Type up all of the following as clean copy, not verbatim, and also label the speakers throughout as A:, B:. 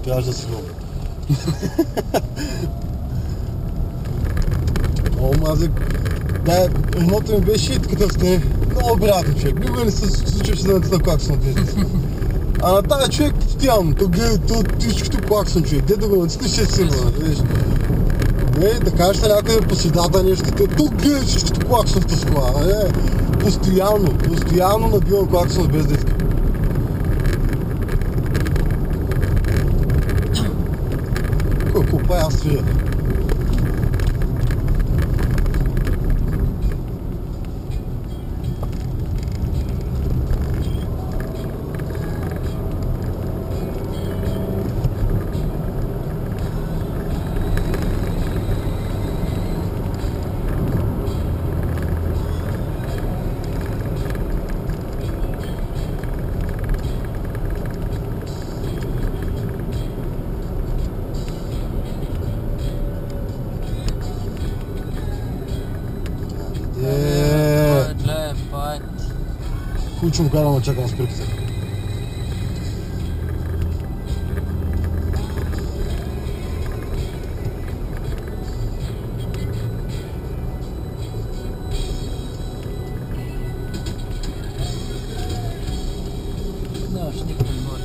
A: трябваше да си много. О, мазък. Да, едното ми беше като сте. Много приятен човек. Никога не се случваше да натисна клаксона тези. А на тази човек постоянно. То гледа, то всичкото клаксон човек. Де да го натиснеш, ще си има. Не, да кажеш на някъде по средата нещо. То гледа всичкото клаксон в тази кола. Постоянно набивам клаксона без да искам. Колко па аз свиря. Ключом карам да чакам спирката.
B: Да, ще никой не говори.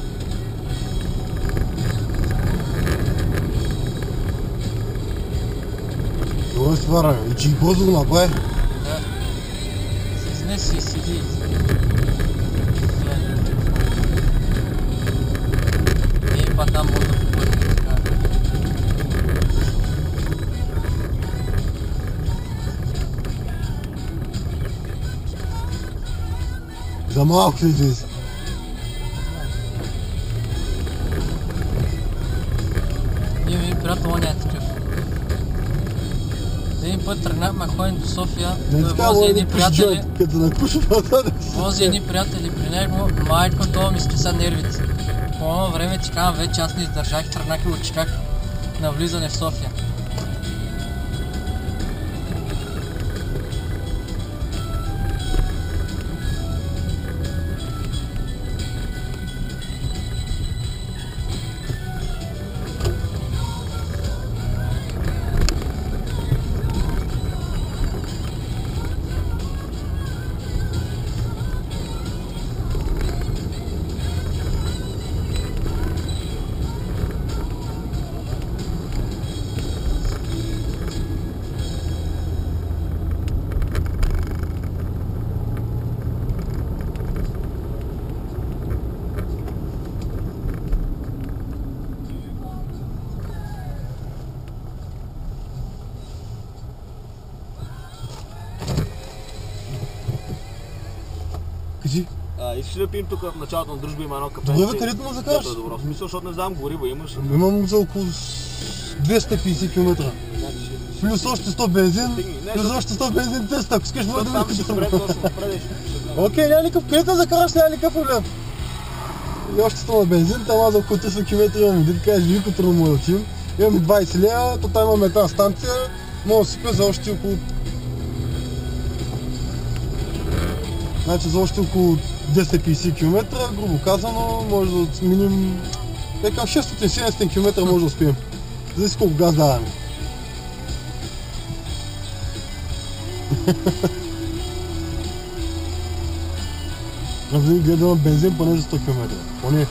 A: Добре ствара, и че и бързо го направи.
B: Да. Се изнеси и седи. Там може да поговорим така.
A: За малко ли излезе?
B: Ние приятел не е такъв. Един път тръгнахме ходим до София,
A: вози едни приятели.
B: Вози едни приятели при него, майко, това ми скиса нервите. По това време ти казвам вече, аз не издържах и тръгнах и го чеках на влизане в София.
A: Кажи.
C: Искаш да пием тук в началото на дружба, има едно кафенце.
A: Добре, където му закараш?
C: Това е добро. В смисъл, защото не знам горива, имаш.
A: Имам за около 250 км. Плюс още 100 бензин, плюс още 100 бензин тест, ако искаш може да
C: Там ще спрем точно, напредеш.
A: Окей, няма никакъв, където закараш, няма никакъв проблем. И още 100 на бензин, там за около 300 км имаме, да ти кажеш, велико трудно му да отим. Имаме 20 лева, то там имаме една станция, мога да си пия за още около... Значи за още около 250 км, грубо казано, може да сменим... Към 600-700 км може да успеем. Зависи колко газ даваме. Гледам бензин поне за 100 км. Поне.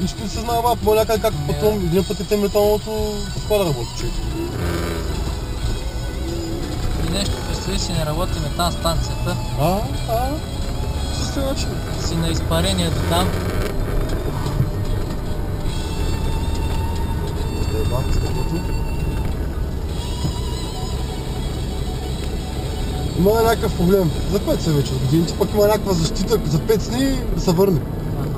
A: Нищо не се знае, брат, някъде как потом един път е металното това да работи човек.
B: И нещо, представи си, не работи метан станцията.
A: Същия начин.
B: Си на изпарение до там.
A: Ебак, стъпното. Има някакъв проблем. За 5 са вече от годините, пък има някаква защита за 5 дни да се върне.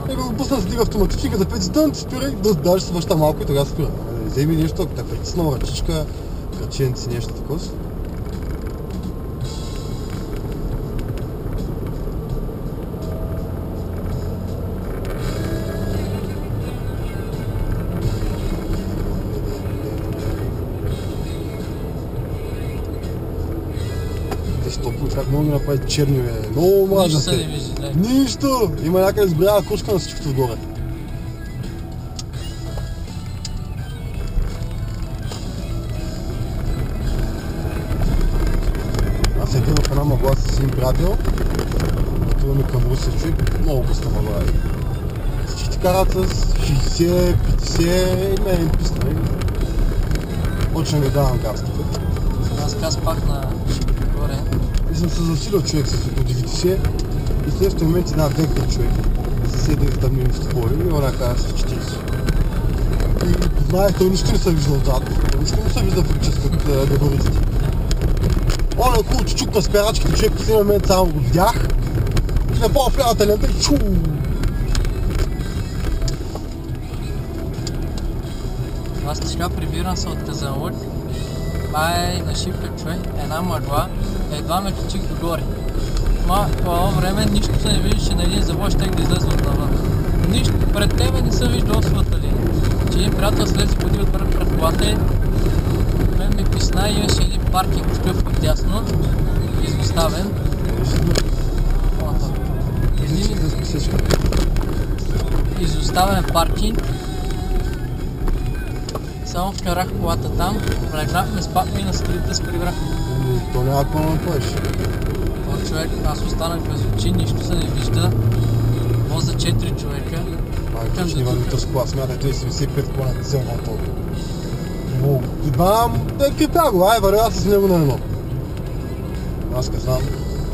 A: Него го пусна да стига автоматичника за 5 дни, спира и даже се връща малко и тогава спира. Вземи нещо, ако те притиснала ръчичка, кръченци, нещо такова. Как много ми направи черни, бе. Много мразя се. Нищо! Има някъде сгорява кружка на всичкото отгоре. една мъгла с един приятел. Отиваме към Русе, човек. Много пусна мъгла. Всички ти карат с 60, 50 и мен писна. Почна ми давам газ тук.
B: Аз газ пак на горе.
A: И съм се засилил човек с около 90 и в следващия момент една векна човек. Заседах в тъмнини створи и она кара с 40. И знаех, той нищо не се вижда отзад. Нищо не се вижда фактически от габаритите. Он е хубаво чучук на спирачките, човек в един момент само го видях. И направо в лявата лента и чу.
B: Аз сега прибирам се от Казанлък. Май на шипка човек, една мъгла, едва ме качих догоре. Ма по това време нищо се не виждаше на един завой, щех да излезе от навън. Нищо, пред тебе не съм виждал освата линия. Че един приятел слезе ходи отвър пред колата и мен ми писна и имаше един паркинг такъв отдясно, изоставен. Изоставен паркинг. Само вкарах колата там, влегнахме, спахме и на скрите сприбрахме.
A: То няма какво направиш.
B: Това човек, аз останах без очи, нищо се не вижда. Воз за 4 човека.
A: Майка, ще нямам нито с кола, смятай 75 кола на дизел мотор. Идвам, да крепя го, ай, вървя с него на едно. Аз казвам,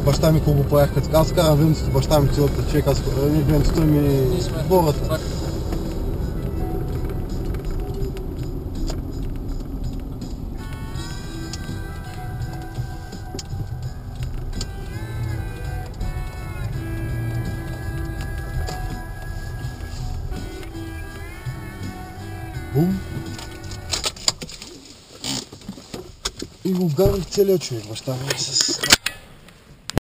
A: баща ми колко правях, като аз карам венцето, баща ми цялата човек, аз карам венцето ми бората. Бум! И го угарих целият човек, баща ми с...